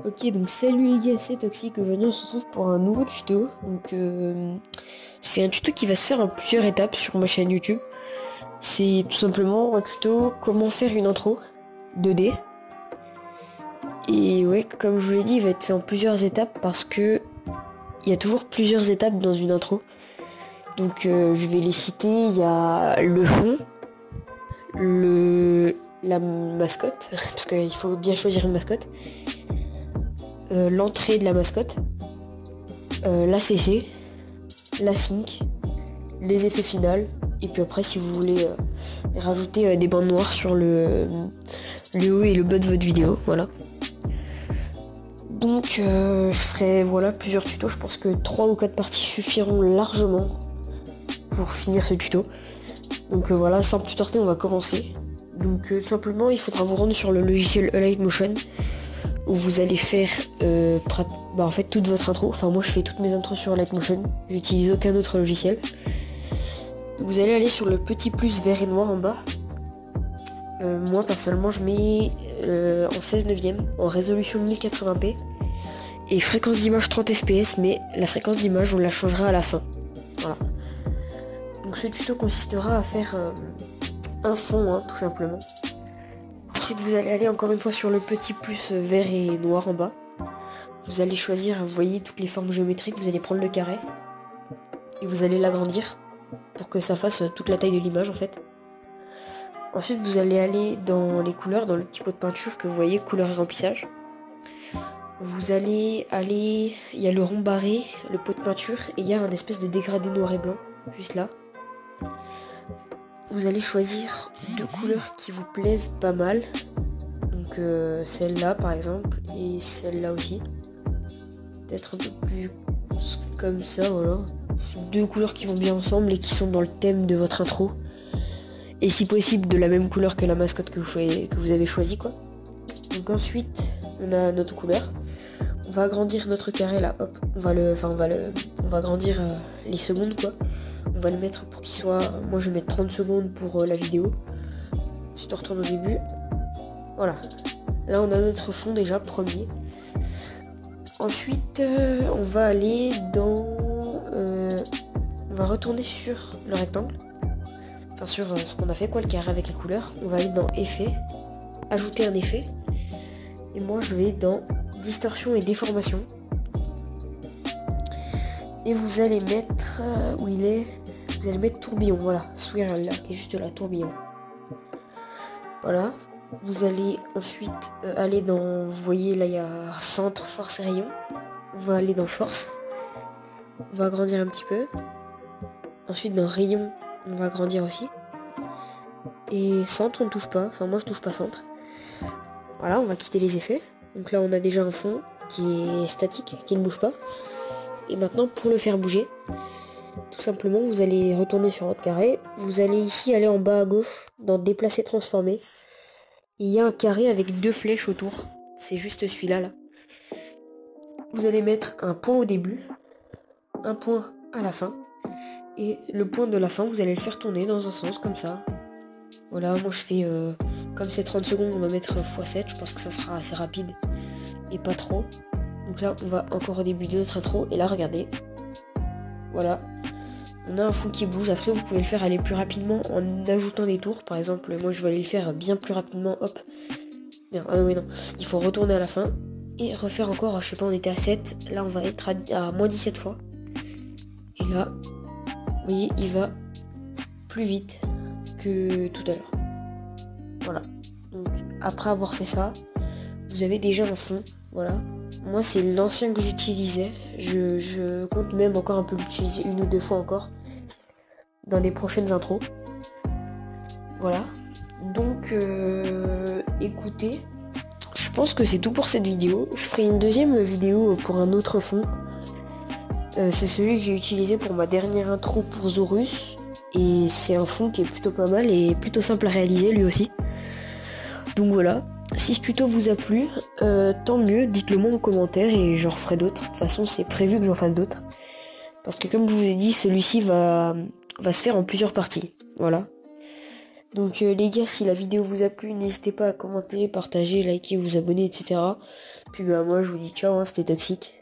Ok, donc salut les gars, c'est Toxic. Aujourd'hui on se retrouve pour un nouveau tuto. Donc c'est un tuto qui va se faire en plusieurs étapes sur ma chaîne YouTube. C'est tout simplement un tuto comment faire une intro 2D. Et ouais, comme je vous l'ai dit, il va être fait en plusieurs étapes parce que il y a toujours plusieurs étapes dans une intro. Donc je vais les citer. Il y a le fond, la mascotte, parce qu'il faut bien choisir une mascotte. L'entrée de la mascotte, la CC, la sync, les effets finaux, et puis après si vous voulez rajouter des bandes noires sur le haut et le bas de votre vidéo, voilà. Donc je ferai plusieurs tutos, je pense que 3 ou 4 parties suffiront largement pour finir ce tuto. Donc voilà, sans plus tarder on va commencer. Donc tout simplement il faudra vous rendre sur le logiciel Lightmotion, où vous allez faire en fait toute votre intro. Enfin moi je fais toutes mes intros sur Lightmotion, j'utilise aucun autre logiciel. Vous allez aller sur le petit plus vert et noir en bas. Moi personnellement je mets en 16 neuvième, en résolution 1080p et fréquence d'image 30 fps, mais la fréquence d'image on la changera à la fin. Voilà. Donc ce tuto consistera à faire un fond, tout simplement. Ensuite vous allez aller encore une fois sur le petit plus vert et noir en bas. Vous allez choisir, vous voyez toutes les formes géométriques, vous allez prendre le carré et vous allez l'agrandir pour que ça fasse toute la taille de l'image en fait. Ensuite vous allez aller dans les couleurs, dans le petit pot de peinture que vous voyez, couleur et remplissage. Vous allez aller, il y a le rond barré, le pot de peinture, et il y a un espèce de dégradé noir et blanc, juste là. Vous allez choisir 2 couleurs qui vous plaisent pas mal. Donc celle-là par exemple, et celle-là aussi. Peut-être un peu plus comme ça, voilà. 2 couleurs qui vont bien ensemble et qui sont dans le thème de votre intro. Et si possible de la même couleur que la mascotte que vous avez choisi quoi. Donc ensuite on a notre couleur. On va agrandir notre carré là, hop. On va agrandir les secondes quoi. On va le mettre pour qu'il soit. Moi je vais mettre 30 secondes pour la vidéo. Ensuite on retourne au début. Voilà. Là on a notre fond déjà, premier. Ensuite on va aller dans. On va retourner sur le rectangle. Enfin sur ce qu'on a fait quoi, le carré avec les couleurs. On va aller dans effet, ajouter un effet. Et moi je vais dans distorsion et déformation. Et vous allez mettre où il est. Vous allez mettre tourbillon, voilà, swirl là, qui est juste là, tourbillon. Voilà. Vous allez ensuite aller dans, vous voyez là il y a centre, force et rayon. On va aller dans force. On va agrandir un petit peu. Ensuite dans rayon, on va agrandir aussi. Et centre on ne touche pas, enfin moi je touche pas centre. Voilà, on va quitter les effets. Donc là on a déjà un fond qui est statique, qui ne bouge pas. Et maintenant pour le faire bouger, tout simplement vous allez retourner sur votre carré. Vous allez ici aller en bas à gauche dans déplacer transformer. Il y a un carré avec 2 flèches autour. C'est juste celui-là là. Vous allez mettre un point au début, un point à la fin. Et le point de la fin vous allez le faire tourner dans un sens comme ça. Voilà, moi je fais comme c'est 30 secondes, on va mettre x7, je pense que ça sera assez rapide et pas trop. Donc là on va encore au début de notre intro et là regardez. Voilà. On a un fond qui bouge, après vous pouvez le faire aller plus rapidement en ajoutant des tours. Par exemple, moi je vais aller le faire bien plus rapidement, hop. Non, oui non, il faut retourner à la fin et refaire encore, je sais pas, on était à 7, là on va être à moins 17 fois. Et là, vous voyez, il va plus vite que tout à l'heure. Voilà. Donc après avoir fait ça, vous avez déjà un fond, voilà. Moi c'est l'ancien que j'utilisais. Je compte même encore un peu l'utiliser 1 ou 2 fois encore dans des prochaines intros. Voilà. Donc écoutez, je pense que c'est tout pour cette vidéo. Je ferai une deuxième vidéo pour un autre fond. C'est celui que j'ai utilisé pour ma dernière intro pour Zorus. Et c'est un fond qui est plutôt pas mal et plutôt simple à réaliser lui aussi. Donc voilà. Si ce tuto vous a plu, tant mieux, dites-le moi en commentaire et j'en referai d'autres. De toute façon c'est prévu que j'en fasse d'autres. Parce que comme je vous ai dit, celui-ci va se faire en plusieurs parties. Voilà. Donc les gars, si la vidéo vous a plu, n'hésitez pas à commenter, partager, liker, vous abonner, etc. Puis bah moi je vous dis ciao, hein, c'était Toxique.